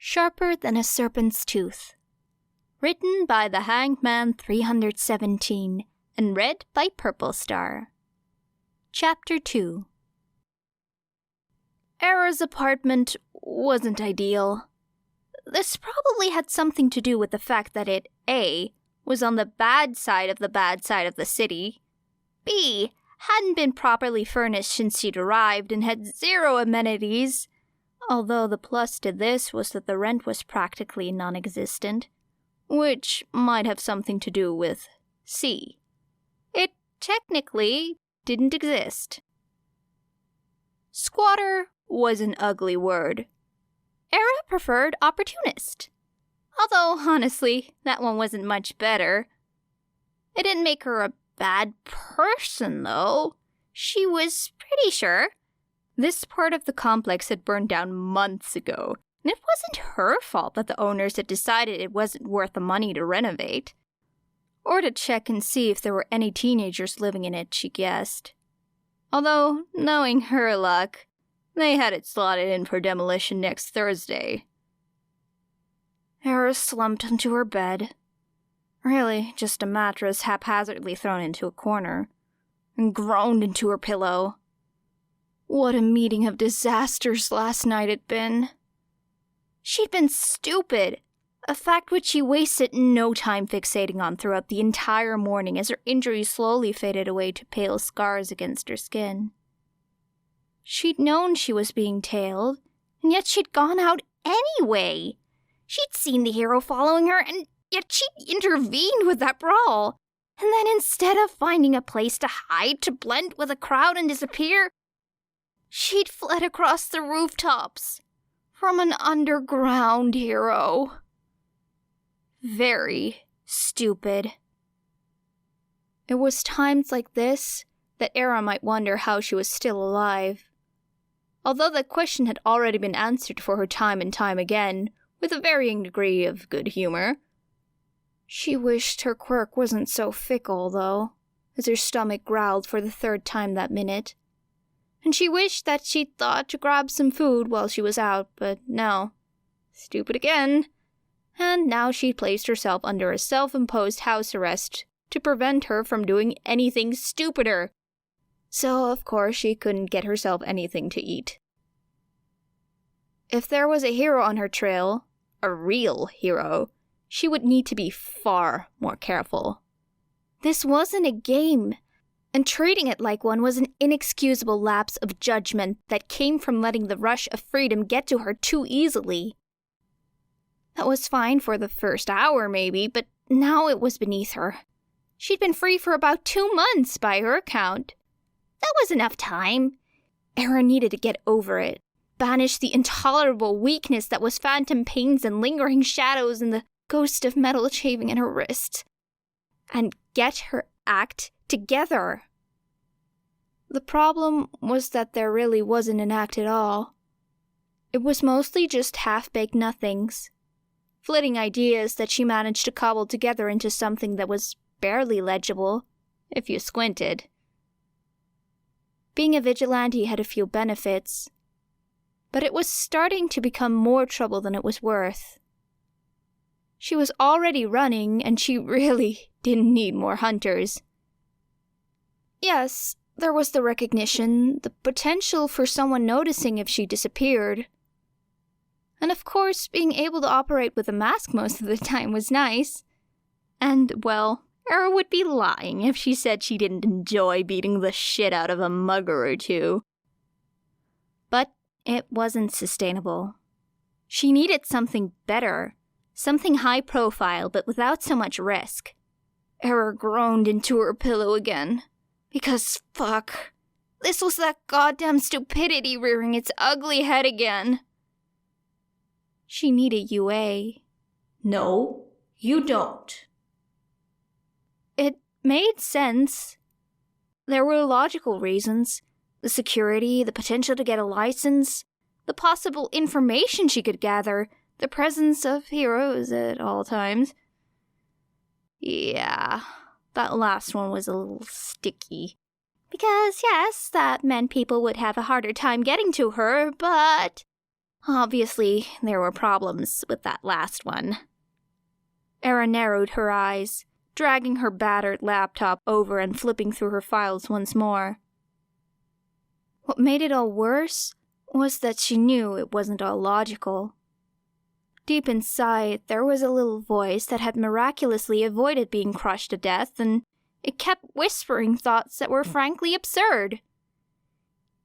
Sharper Than a Serpent's Tooth. Written by the Hanged Man 317 and read by Purple Star. Chapter 2. Era's apartment wasn't ideal. This probably had something to do with the fact that it, A, was on the bad side of the city, B, hadn't been properly furnished since she'd arrived and had zero amenities, although the plus to this was that the rent was practically non-existent, which might have something to do with C. It technically didn't exist. Squatter was an ugly word. Era preferred opportunist. Although, honestly, that one wasn't much better. It didn't make her a bad person, though. She was pretty sure this part of the complex had burned down months ago, and it wasn't her fault that the owners had decided it wasn't worth the money to renovate. Or to check and see if there were any teenagers living in it, she guessed. Although, knowing her luck, they had it slotted in for demolition next Thursday. Era slumped into her bed. Really, just a mattress haphazardly thrown into a corner, and groaned into her pillow. What a meeting of disasters last night had been. She'd been stupid, a fact which she wasted no time fixating on throughout the entire morning as her injuries slowly faded away to pale scars against her skin. She'd known she was being tailed, and yet she'd gone out anyway. She'd seen the hero following her, and yet she'd intervened with that brawl. And then instead of finding a place to hide, to blend with a crowd and disappear, she'd fled across the rooftops from an underground hero. Very stupid. It was times like this that Era might wonder how she was still alive. Although the question had already been answered for her time and time again, with a varying degree of good humor. She wished her Quirk wasn't so fickle, though, as her stomach growled for the third time that minute. And she wished that she'd thought to grab some food while she was out, but no. Stupid again. And now she'd placed herself under a self-imposed house arrest to prevent her from doing anything stupider. So, of course, she couldn't get herself anything to eat. If there was a hero on her trail, a real hero, she would need to be far more careful. This wasn't a game, and treating it like one was an inexcusable lapse of judgment that came from letting the rush of freedom get to her too easily. That was fine for the first hour, maybe, but now it was beneath her. She'd been free for about 2 months, by her account. That was enough time. Era needed to get over it, banish the intolerable weakness that was phantom pains and lingering shadows and the ghost of metal shaving in her wrist, and get her act together. The problem was that there really wasn't an act at all. It was mostly just half-baked nothings, flitting ideas that she managed to cobble together into something that was barely legible, if you squinted. Being a vigilante had a few benefits, but it was starting to become more trouble than it was worth. She was already running, and she really didn't need more hunters. Yes, there was the recognition, the potential for someone noticing if she disappeared. And of course, being able to operate with a mask most of the time was nice. And, well, Era would be lying if she said she didn't enjoy beating the shit out of a mugger or two. But it wasn't sustainable. She needed something better, something high profile but without so much risk. Era groaned into her pillow again. Because, fuck, this was that goddamn stupidity rearing its ugly head again. She needed UA. No, you don't. It made sense. There were logical reasons. The security, the potential to get a license, the possible information she could gather, the presence of heroes at all times. Yeah, that last one was a little sticky. Because, yes, that meant people would have a harder time getting to her, but Obviously, there were problems with that last one. Era narrowed her eyes, dragging her battered laptop over and flipping through her files once more. What made it all worse was that she knew it wasn't all logical. Deep inside, there was a little voice that had miraculously avoided being crushed to death, and it kept whispering thoughts that were frankly absurd.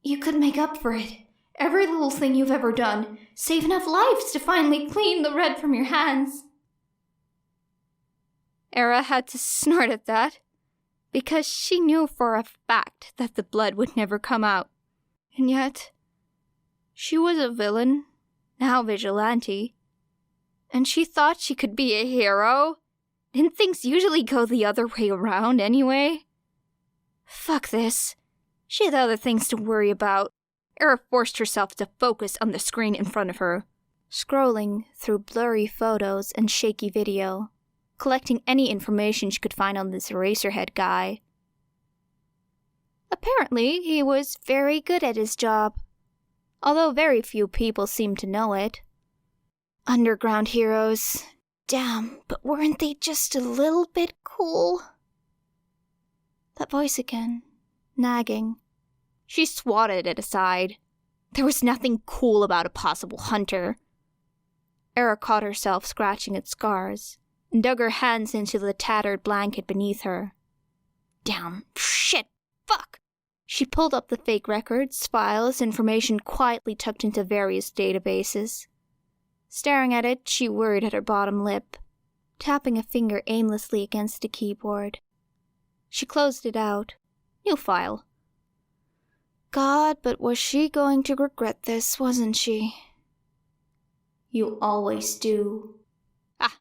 You could make up for it. Every little thing you've ever done. Save enough lives to finally clean the red from your hands. Era had to snort at that, because she knew for a fact that the blood would never come out. And yet, she was a villain, now vigilante, and she thought she could be a hero. Didn't things usually go the other way around anyway? Fuck this. She had other things to worry about. Era forced herself to focus on the screen in front of her, scrolling through blurry photos and shaky video, collecting any information she could find on this Eraserhead guy. Apparently, he was very good at his job, although very few people seemed to know it. Underground heroes. Damn, but weren't they just a little bit cool? That voice again, nagging. She swatted it aside. There was nothing cool about a possible hunter. Era caught herself scratching at scars, and dug her hands into the tattered blanket beneath her. Damn, shit, fuck! She pulled up the fake records, files, information quietly tucked into various databases. Staring at it, she worried at her bottom lip, tapping a finger aimlessly against the keyboard. She closed it out. New file. God, but was she going to regret this, wasn't she? You always do. Ah,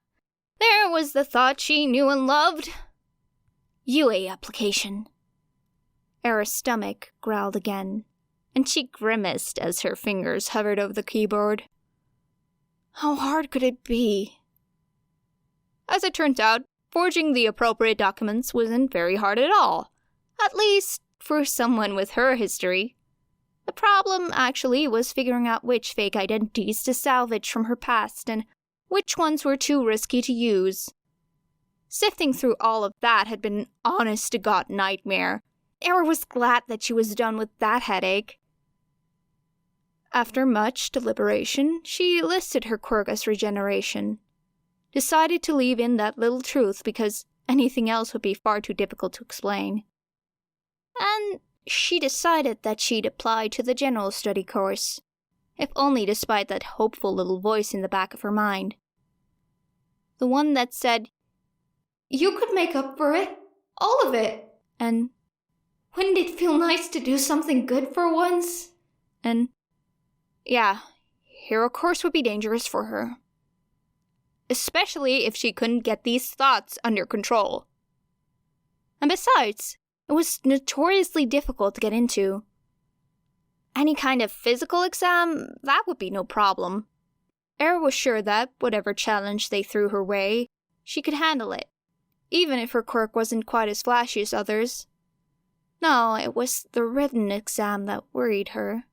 there was the thought she knew and loved. UA application. Era's stomach growled again, and she grimaced as her fingers hovered over the keyboard. How hard could it be? As it turns out, forging the appropriate documents wasn't very hard at all. At least, for someone with her history. The problem, actually, was figuring out which fake identities to salvage from her past and which ones were too risky to use. Sifting through all of that had been an honest-to-God nightmare. Era was glad that she was done with that headache. After much deliberation, she listed her quirk as Regeneration. Decided to leave in that little truth because anything else would be far too difficult to explain. And she decided that she'd apply to the general study course, if only despite that hopeful little voice in the back of her mind. The one that said, "You could make up for it. All of it." And, "Wouldn't it feel nice to do something good for once?" And, yeah, hero course would be dangerous for her. Especially if she couldn't get these thoughts under control. And besides, it was notoriously difficult to get into. Any kind of physical exam, that would be no problem. Era was sure that, whatever challenge they threw her way, she could handle it, even if her quirk wasn't quite as flashy as others. No, it was the written exam that worried her.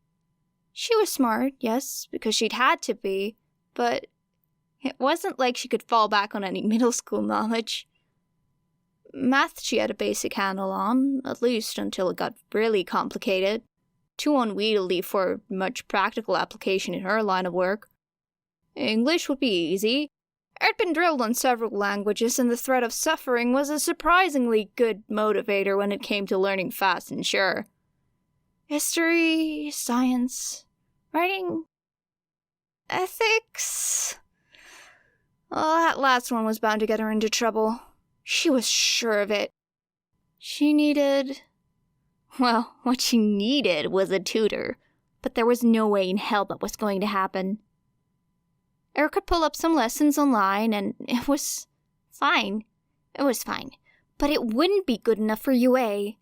She was smart, yes, because she'd had to be, but it wasn't like she could fall back on any middle school knowledge. Math she had a basic handle on, at least until it got really complicated. Too unwieldy for much practical application in her line of work. English would be easy. I'd been drilled on several languages, and the threat of suffering was a surprisingly good motivator when it came to learning fast and sure. History, science, writing, ethics. Well, that last one was bound to get her into trouble. She was sure of it. She needed... Well, what she needed was a tutor, but there was no way in hell that was going to happen. Era could pull up some lessons online, and it was fine. It was fine. But it wouldn't be good enough for UA.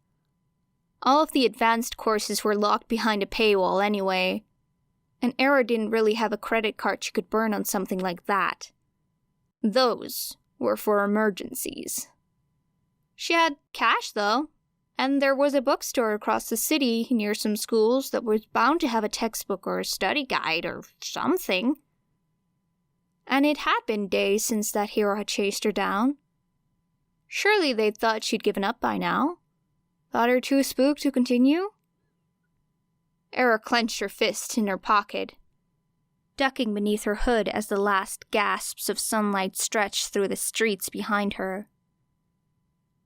All of the advanced courses were locked behind a paywall anyway, and Era didn't really have a credit card she could burn on something like that. Those were for emergencies. She had cash, though. And there was a bookstore across the city near some schools that was bound to have a textbook or a study guide or something. And it had been days since that hero had chased her down. Surely they'd thought she'd given up by now. Thought her too spooked to continue? Era clenched her fist in her pocket, ducking beneath her hood as the last gasps of sunlight stretched through the streets behind her.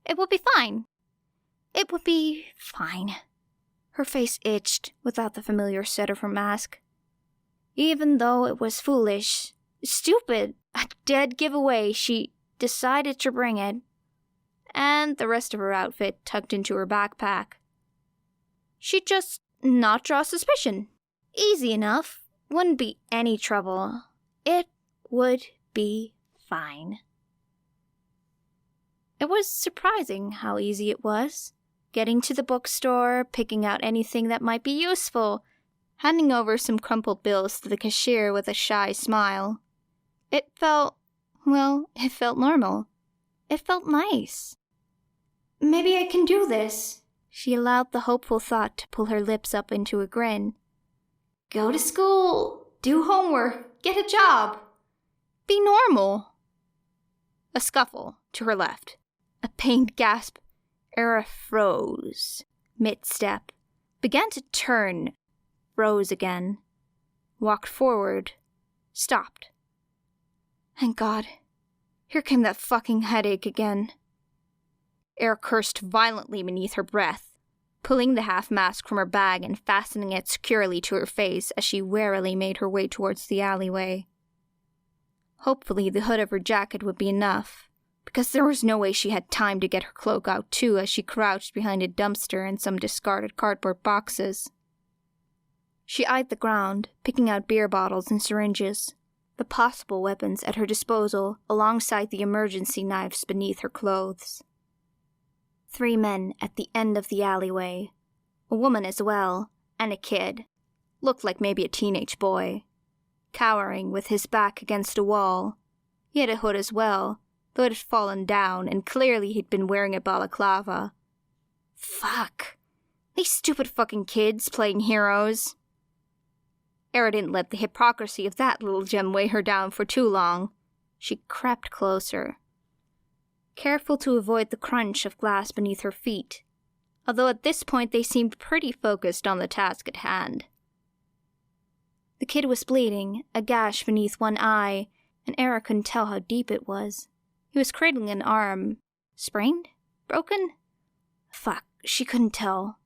It would be fine. It would be fine. Her face itched without the familiar set of her mask. Even though it was foolish, stupid, a dead giveaway, she decided to bring it. And the rest of her outfit tucked into her backpack. She'd just not draw suspicion. Easy enough. Wouldn't be any trouble. It would be fine. It was surprising how easy it was. Getting to the bookstore, picking out anything that might be useful, handing over some crumpled bills to the cashier with a shy smile. It felt normal. It felt nice. Maybe I can do this. She allowed the hopeful thought to pull her lips up into a grin. Go to school, do homework, get a job. Be normal. A scuffle to her left. A pained gasp. Era froze. Mid-step. Began to turn. Froze again. Walked forward. Stopped. Thank God. Here came that fucking headache again. Era cursed violently beneath her breath, pulling the half-mask from her bag and fastening it securely to her face as she warily made her way towards the alleyway. Hopefully the hood of her jacket would be enough, because there was no way she had time to get her cloak out too as she crouched behind a dumpster and some discarded cardboard boxes. She eyed the ground, picking out beer bottles and syringes, the possible weapons at her disposal alongside the emergency knives beneath her clothes. 3 men at the end of the alleyway, a woman as well, and a kid, looked like maybe a teenage boy, cowering with his back against a wall. He had a hood as well, though it had fallen down, and clearly he'd been wearing a balaclava. Fuck. These stupid fucking kids playing heroes. Era didn't let the hypocrisy of that little gem weigh her down for too long. She crept closer, careful to avoid the crunch of glass beneath her feet, although at this point they seemed pretty focused on the task at hand. The kid was bleeding, a gash beneath one eye, and Era couldn't tell how deep it was. He was cradling an arm. Sprained? Broken? Fuck, she couldn't tell.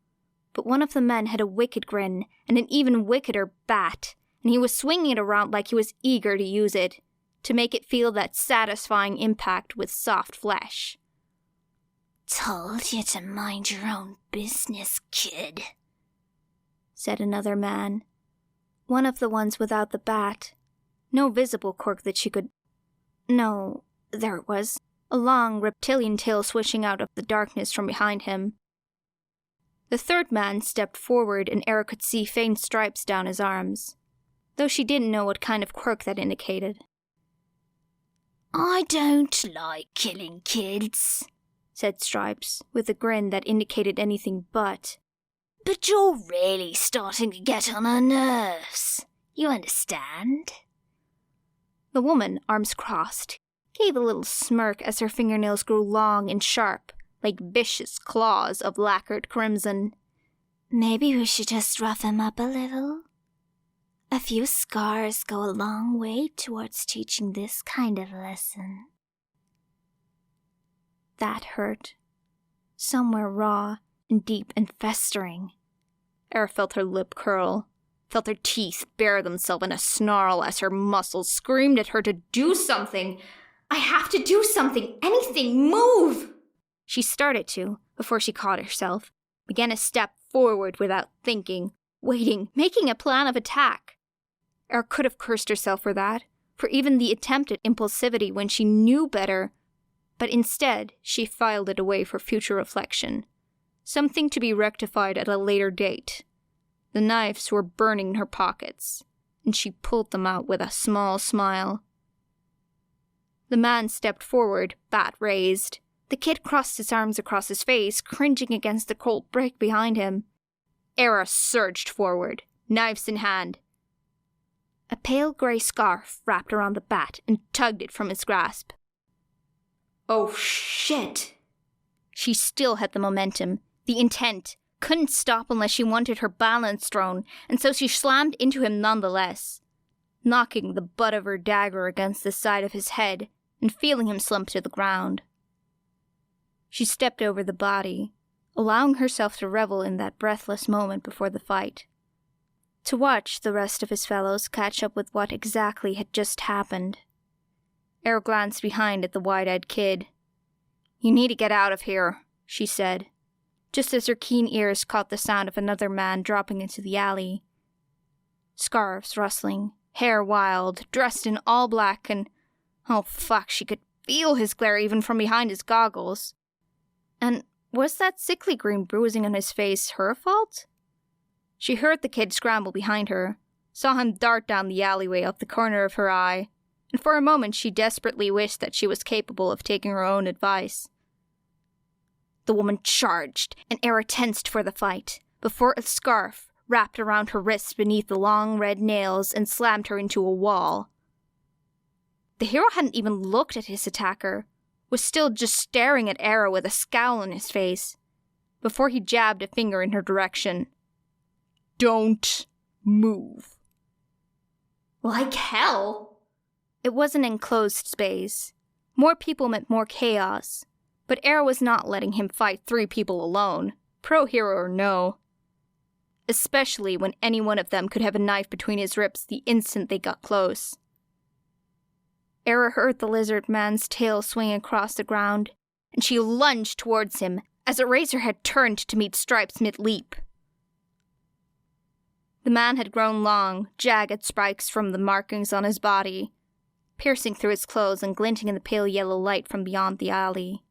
But one of the men had a wicked grin, and an even wickeder bat, and he was swinging it around like he was eager to use it, to make it feel that satisfying impact with soft flesh. Told you to mind your own business, kid, said another man. One of the ones without the bat. No visible quirk that she could... No, there it was. A long reptilian tail swishing out of the darkness from behind him. The third man stepped forward and Era could see faint stripes down his arms, though she didn't know what kind of quirk that indicated. I don't like killing kids, said Stripes, with a grin that indicated anything but. But you're really starting to get on her nerves. You understand? The woman, arms crossed, gave a little smirk as her fingernails grew long and sharp, like vicious claws of lacquered crimson. Maybe we should just rough him up a little. A few scars go a long way towards teaching this kind of lesson. That hurt. Somewhere raw and deep and festering. Era felt her lip curl, felt her teeth bare themselves in a snarl as her muscles screamed at her to do something. I have to do something! Anything! Move! She started to, before she caught herself, began a step forward without thinking, waiting, making a plan of attack. Era could have cursed herself for that, for even the attempt at impulsivity when she knew better, but instead she filed it away for future reflection, something to be rectified at a later date. The knives were burning in her pockets, and she pulled them out with a small smile. The man stepped forward, bat raised, The kid crossed his arms across his face, cringing against the cold brick behind him. Era surged forward, knives in hand. A pale grey scarf wrapped around the bat and tugged it from his grasp. Oh shit! She still had the momentum, the intent, couldn't stop unless she wanted her balance thrown, and so she slammed into him nonetheless, knocking the butt of her dagger against the side of his head and feeling him slump to the ground. She stepped over the body, allowing herself to revel in that breathless moment before the fight, to watch the rest of his fellows catch up with what exactly had just happened. Era glanced behind at the wide-eyed kid. "You need to get out of here," she said, just as her keen ears caught the sound of another man dropping into the alley. Scarves rustling, hair wild, dressed in all black, and oh fuck, she could feel his glare even from behind his goggles. And was that sickly green bruising on his face her fault? She heard the kid scramble behind her, saw him dart down the alleyway up the corner of her eye, and for a moment she desperately wished that she was capable of taking her own advice. The woman charged, and Era tensed for the fight, before a scarf wrapped around her wrists beneath the long red nails and slammed her into a wall. The hero hadn't even looked at his attacker, was still just staring at Era with a scowl on his face, before he jabbed a finger in her direction. "Don't move." Like hell! It was an enclosed space. More people meant more chaos, but Era was not letting him fight 3 people alone, pro-hero or no. Especially when any one of them could have a knife between his ribs the instant they got close. Era heard the lizard man's tail swing across the ground, and she lunged towards him as Eraserhead turned to meet Stripes mid-leap. The man had grown long, jagged spikes from the markings on his body, piercing through his clothes and glinting in the pale yellow light from beyond the alley.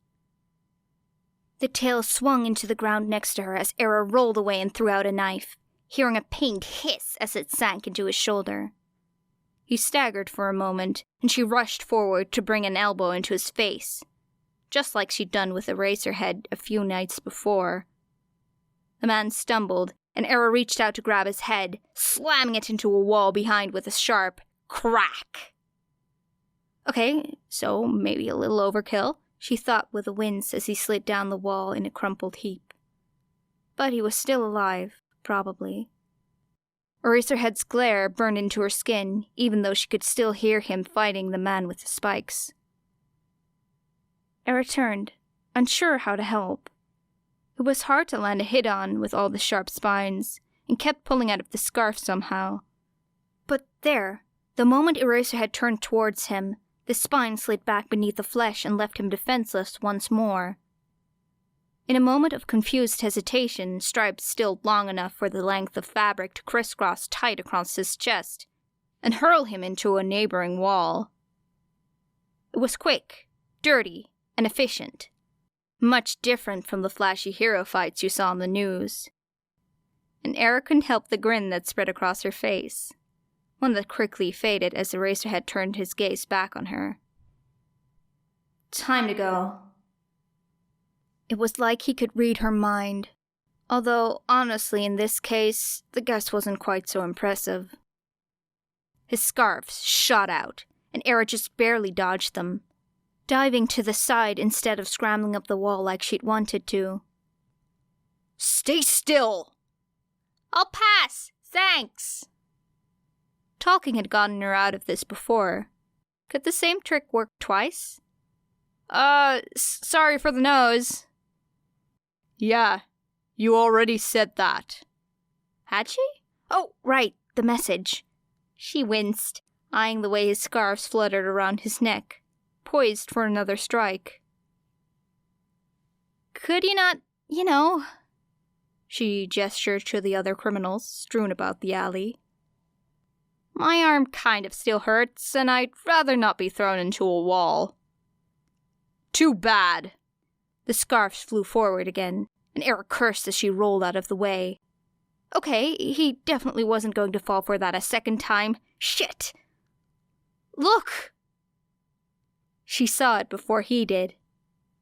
The tail swung into the ground next to her as Era rolled away and threw out a knife, hearing a pained hiss as it sank into his shoulder. He staggered for a moment, and she rushed forward to bring an elbow into his face, just like she'd done with Eraserhead a few nights before. The man stumbled, and Era reached out to grab his head, slamming it into a wall behind with a sharp crack. Okay, so maybe a little overkill, she thought with a wince as he slid down the wall in a crumpled heap. But he was still alive, probably. Eraserhead's glare burned into her skin, even though she could still hear him fighting the man with the spikes. Era turned, unsure how to help. It was hard to land a hit on with all the sharp spines, and kept pulling out of the scarf somehow. But there, the moment Eraserhead turned towards him, the spine slid back beneath the flesh and left him defenseless once more. In a moment of confused hesitation, Stripes stilled long enough for the length of fabric to crisscross tight across his chest, and hurl him into a neighboring wall. It was quick, dirty, and efficient. Much different from the flashy hero fights you saw on the news. And Era couldn't help the grin that spread across her face, one that quickly faded as Eraserhead turned his gaze back on her. "Time to go." It was like he could read her mind, although honestly in this case, the guess wasn't quite so impressive. His scarves shot out, and Era just barely dodged them, diving to the side instead of scrambling up the wall like she'd wanted to. "Stay still!" "I'll pass, thanks!" Talking had gotten her out of this before. Could the same trick work twice? Sorry for the nose." "Yeah, you already said that." Had she? Oh, right, the message. She winced, eyeing the way his scarves fluttered around his neck, poised for another strike. "Could you not, She gestured to the other criminals strewn about the alley. "My arm kind of still hurts, and I'd rather not be thrown into a wall." "Too bad." The scarves flew forward again, and Era cursed as she rolled out of the way. Okay, he definitely wasn't going to fall for that a second time. Shit! "Look!" She saw it before he did.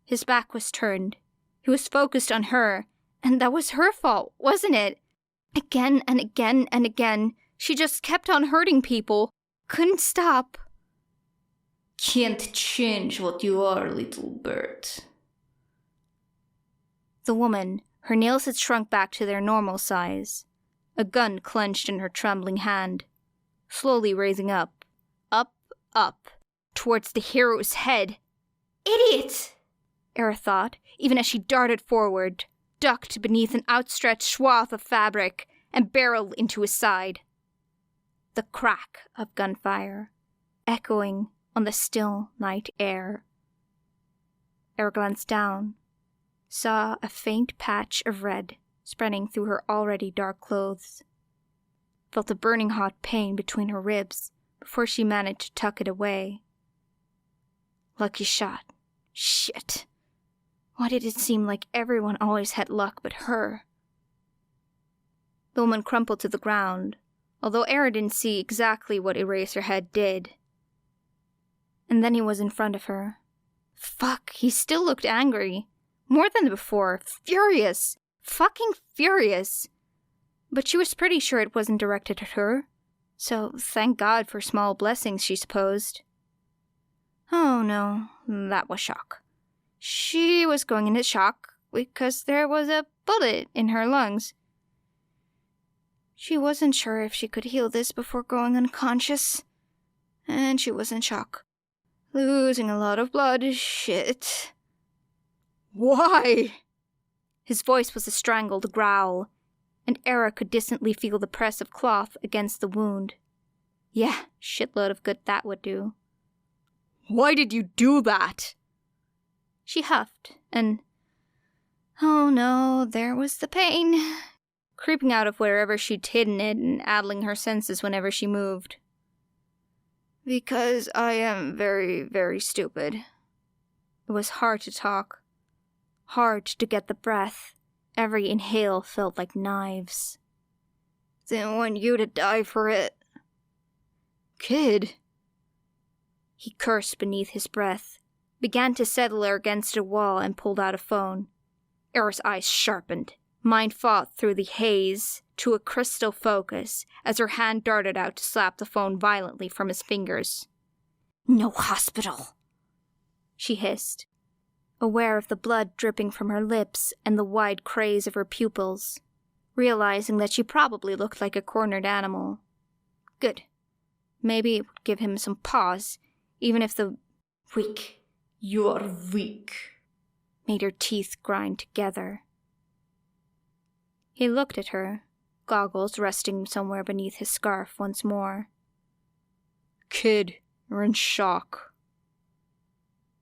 His back was turned. He was focused on her, and that was her fault, wasn't it? Again and again and again, she just kept on hurting people. Couldn't stop. Can't change what you are, little bird. The woman, her nails had shrunk back to their normal size. A gun clenched in her trembling hand, slowly raising up, towards the hero's head. Idiot! Era thought, even as she darted forward, ducked beneath an outstretched swath of fabric, and barreled into his side. The crack of gunfire, echoing on the still night air. Era glanced down, saw a faint patch of red spreading through her already dark clothes, felt a burning hot pain between her ribs before she managed to tuck it away. Lucky shot. Shit. Why did it seem like everyone always had luck but her? The woman crumpled to the ground, although Era didn't see exactly what Eraserhead did. And then he was in front of her. Fuck, he still looked angry. More than before. Furious. Fucking furious. But she was pretty sure it wasn't directed at her. So thank God for small blessings, she supposed. Oh no, that was shock. She was going into shock because there was a bullet in her lungs. She wasn't sure if she could heal this before going unconscious. And she was in shock. Losing a lot of blood. Shit. Why? His voice was a strangled growl, and Era could distantly feel the press of cloth against the wound. Yeah, shitload of good that would do. Why did you do that? She huffed, and... oh no, there was the pain, creeping out of wherever she'd hidden it and addling her senses whenever she moved. Because I am very, very stupid. It was hard to talk. Hard to get the breath. Every inhale felt like knives. Didn't want you to die for it. Kid. He cursed beneath his breath, began to settle her against a wall, and pulled out a phone. Era's eyes sharpened. Mind fought through the haze to a crystal focus as her hand darted out to slap the phone violently from his fingers. No hospital, she hissed, aware of the blood dripping from her lips and the wide craze of her pupils, realizing that she probably looked like a cornered animal. Good. Maybe it would give him some pause, even if the Weak. You're weak. Made her teeth grind together. He looked at her, goggles resting somewhere beneath his scarf once more. Kid, you're in shock.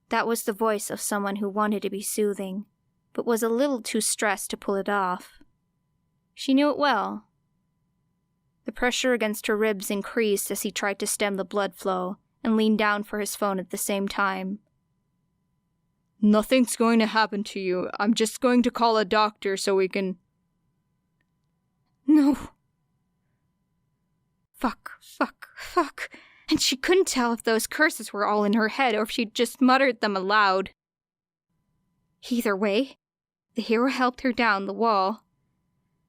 That was the voice of someone who wanted to be soothing, but was a little too stressed to pull it off. She knew it well. The pressure against her ribs increased as he tried to stem the blood flow and leaned down for his phone at the same time. Nothing's going to happen to you. I'm just going to call a doctor so we can... No. Fuck. And she couldn't tell if those curses were all in her head or if she'd just muttered them aloud. Either way, the hero helped her down the wall.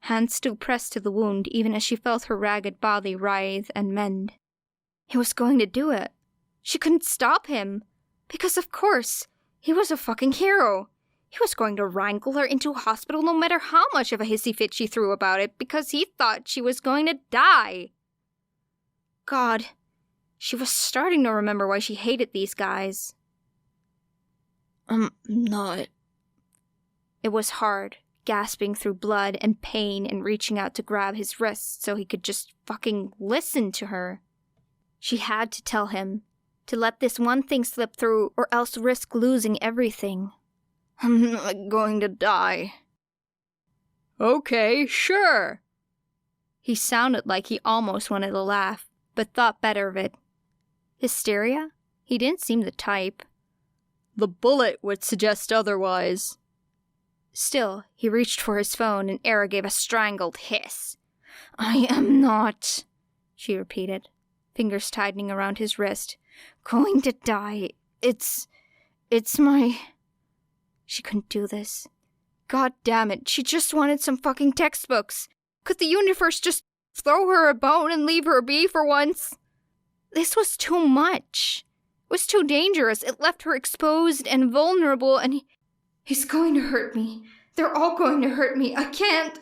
Hands still pressed to the wound even as she felt her ragged body writhe and mend. He was going to do it. She couldn't stop him. Because of course, he was a fucking hero. He was going to wrangle her into a hospital no matter how much of a hissy fit she threw about it because he thought she was going to die. God, she was starting to remember why she hated these guys. I'm not. It was hard, gasping through blood and pain and reaching out to grab his wrist so he could just fucking listen to her. She had to tell him, to let this one thing slip through or else risk losing everything. I'm not going to die. Okay, sure. He sounded like he almost wanted to laugh, but thought better of it. Hysteria? He didn't seem the type. The bullet would suggest otherwise. Still, he reached for his phone and Era gave a strangled hiss. I am not, she repeated, fingers tightening around his wrist. Going to die. It's my... She couldn't do this. God damn it, she just wanted some fucking textbooks. Could the universe just throw her a bone and leave her be for once? This was too much. It was too dangerous. It left her exposed and vulnerable, and He's going to hurt me. They're all going to hurt me. I can't.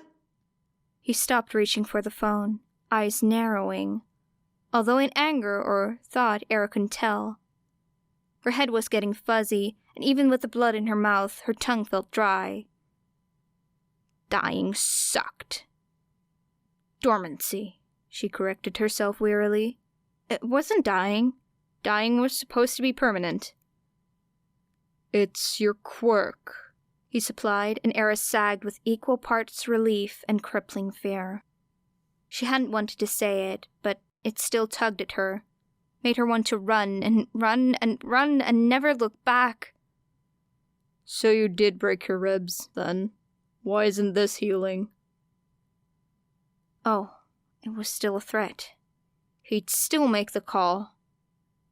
He stopped reaching for the phone, eyes narrowing, although in anger or thought Era couldn't tell. Her head was getting fuzzy, and even with the blood in her mouth, her tongue felt dry. Dying sucked. Dormancy, she corrected herself wearily. It wasn't dying. Dying was supposed to be permanent. It's your quirk, he supplied, and Era sagged with equal parts relief and crippling fear. She hadn't wanted to say it, but it still tugged at her, made her want to run and run and run and never look back. So you did break your ribs, then. Why isn't this healing? Oh, it was still a threat. He'd still make the call.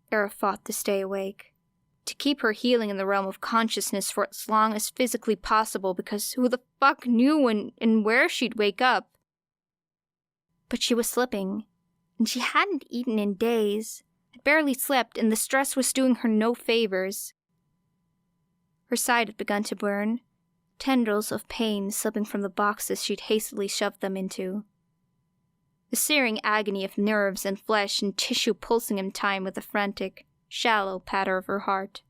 Era fought to stay awake, to keep her healing in the realm of consciousness for as long as physically possible, because who the fuck knew when and where she'd wake up? But she was slipping, and she hadn't eaten in days, had barely slept, and the stress was doing her no favors. Her side had begun to burn, tendrils of pain slipping from the boxes she'd hastily shoved them into. The searing agony of nerves and flesh and tissue pulsing in time with the frantic, shallow patter of her heart.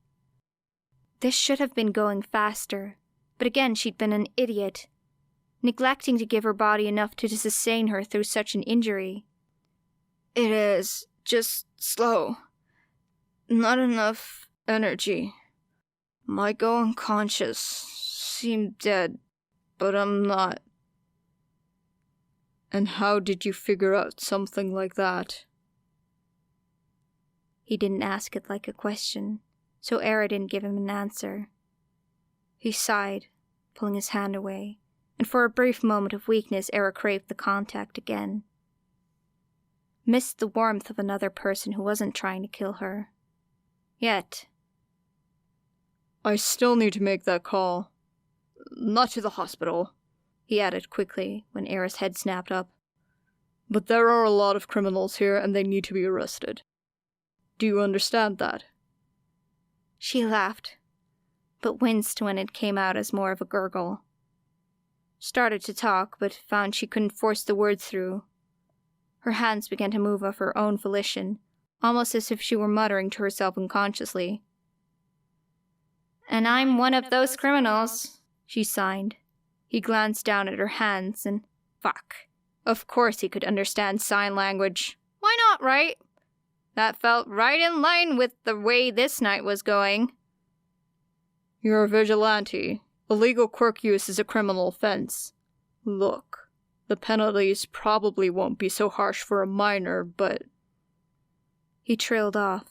This should have been going faster, but again she'd been an idiot, neglecting to give her body enough to sustain her through such an injury. It is just slow. Not enough energy. Might go unconscious. Seem dead, but I'm not. And how did you figure out something like that? He didn't ask it like a question, so Era didn't give him an answer. He sighed, pulling his hand away, and for a brief moment of weakness, Era craved the contact again. Missed the warmth of another person who wasn't trying to kill her. Yet. I still need to make that call. Not to the hospital, he added quickly when Era's head snapped up. But there are a lot of criminals here and they need to be arrested. Do you understand that? She laughed, but winced when it came out as more of a gurgle. Started to talk, but found she couldn't force the words through. Her hands began to move of her own volition, almost as if she were muttering to herself unconsciously. And I'm one of those criminals, she signed. He glanced down at her hands and, fuck. Of course he could understand sign language. Why not, right? That felt right in line with the way this night was going. You're a vigilante. Illegal quirk use is a criminal offense. Look, the penalties probably won't be so harsh for a minor, but... He trailed off,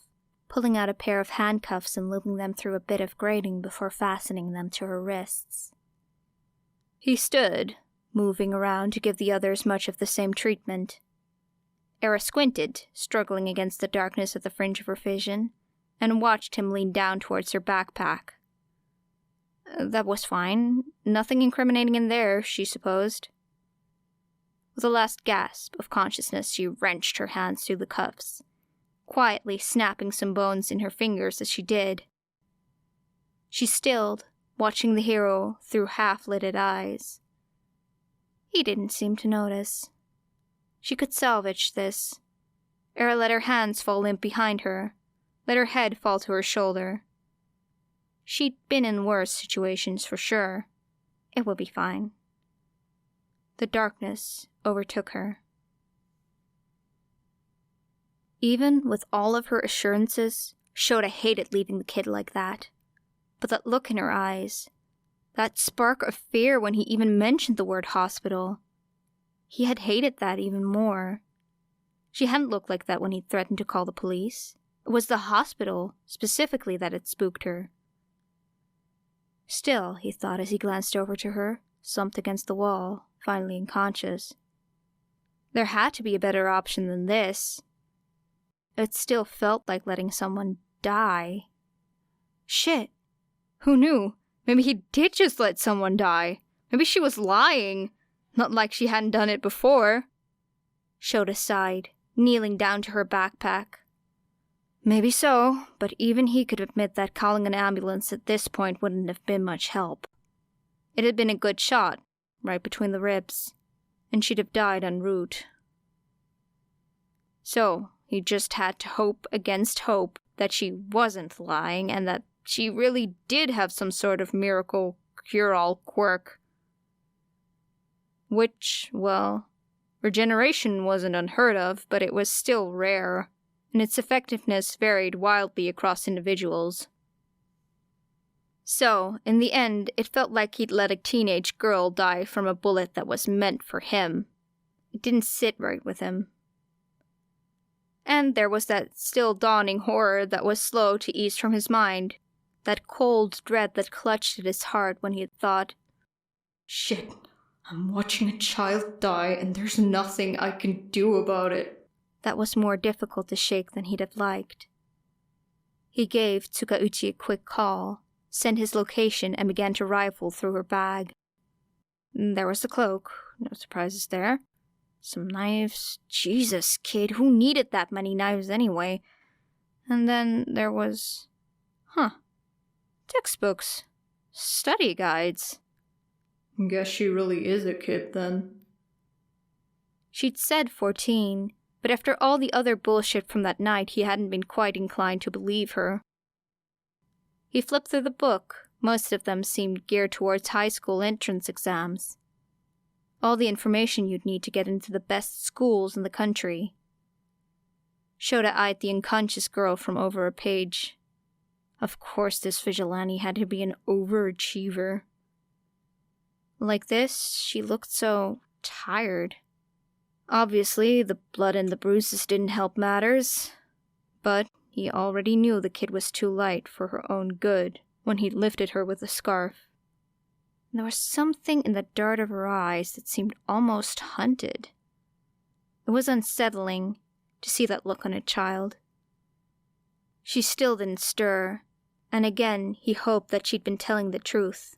pulling out a pair of handcuffs and looping them through a bit of grating before fastening them to her wrists. He stood, moving around to give the others much of the same treatment. Era squinted, struggling against the darkness of the fringe of her vision, and watched him lean down towards her backpack. That was fine. Nothing incriminating in there, she supposed. With a last gasp of consciousness, she wrenched her hands through the cuffs, quietly snapping some bones in her fingers as she did. She stilled, watching the hero through half-lidded eyes. He didn't seem to notice. She could salvage this. Era let her hands fall limp behind her, let her head fall to her shoulder. She'd been in worse situations for sure. It would be fine. The darkness overtook her. Even with all of her assurances, Shouta hated leaving the kid like that. But that look in her eyes, that spark of fear when he even mentioned the word hospital, he had hated that even more. She hadn't looked like that when he threatened to call the police. It was the hospital, specifically, that had spooked her. Still, he thought as he glanced over to her, slumped against the wall, finally unconscious. There had to be a better option than this. It still felt like letting someone die. Shit! Who knew? Maybe he did just let someone die. Maybe she was lying. Not like she hadn't done it before. Shouta sighed, kneeling down to her backpack. Maybe so, but even he could admit that calling an ambulance at this point wouldn't have been much help. It had been a good shot, right between the ribs, and she'd have died en route. So, he just had to hope against hope that she wasn't lying and that she really did have some sort of miracle cure-all quirk. Which, well, regeneration wasn't unheard of, but it was still rare, and its effectiveness varied wildly across individuals. So, in the end, it felt like he'd let a teenage girl die from a bullet that was meant for him. It didn't sit right with him. And there was that still dawning horror that was slow to ease from his mind, that cold dread that clutched at his heart when he had thought, Shit, I'm watching a child die and there's nothing I can do about it. That was more difficult to shake than he'd have liked. He gave Tsukauchi a quick call, sent his location, and began to rifle through her bag. There was the cloak, no surprises there. Some knives. Jesus, kid, who needed that many knives anyway? And then there was... textbooks. Study guides. Guess she really is a kid then. She'd said 14, but after all the other bullshit from that night, he hadn't been quite inclined to believe her. He flipped through the book. Most of them seemed geared towards high school entrance exams. All the information you'd need to get into the best schools in the country. Shouta eyed the unconscious girl from over a page. Of course this vigilante had to be an overachiever. Like this, she looked so tired. Obviously, the blood and the bruises didn't help matters, but he already knew the kid was too light for her own good when he lifted her with the scarf. And there was something in the dart of her eyes that seemed almost hunted. It was unsettling to see that look on a child. She still didn't stir, and again he hoped that she'd been telling the truth.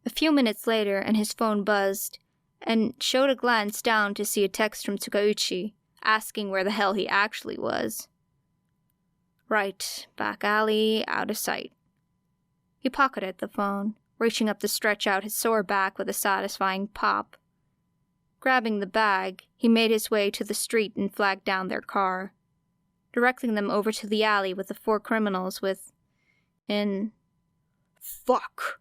A few minutes later, and his phone buzzed, and Shouta glanced down to see a text from Tsukauchi, asking where the hell he actually was. Right, back alley, out of sight. He pocketed the phone, reaching up to stretch out his sore back with a satisfying pop. Grabbing the bag, he made his way to the street and flagged down their car, directing them over to the alley with the 4 criminals with Fuck!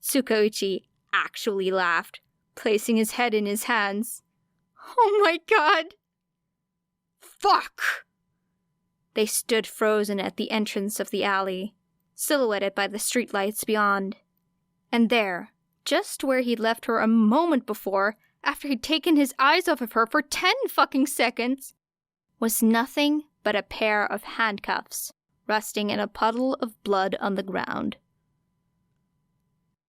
Tsukauchi actually laughed, placing his head in his hands. Oh my god! Fuck! They stood frozen at the entrance of the alley, silhouetted by the streetlights beyond. And there, just where he'd left her a moment before, after he'd taken his eyes off of her for 10 fucking seconds, was nothing but a pair of handcuffs, resting in a puddle of blood on the ground.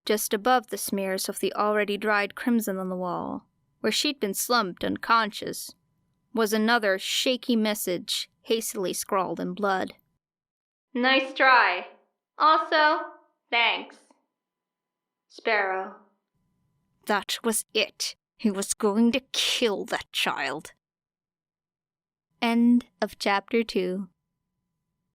Just above the smears of the already dried crimson on the wall, where she'd been slumped unconscious, was another shaky message hastily scrawled in blood. Nice try. Also, thanks. Sparrow. That was it. He was going to kill that child. End of chapter 2.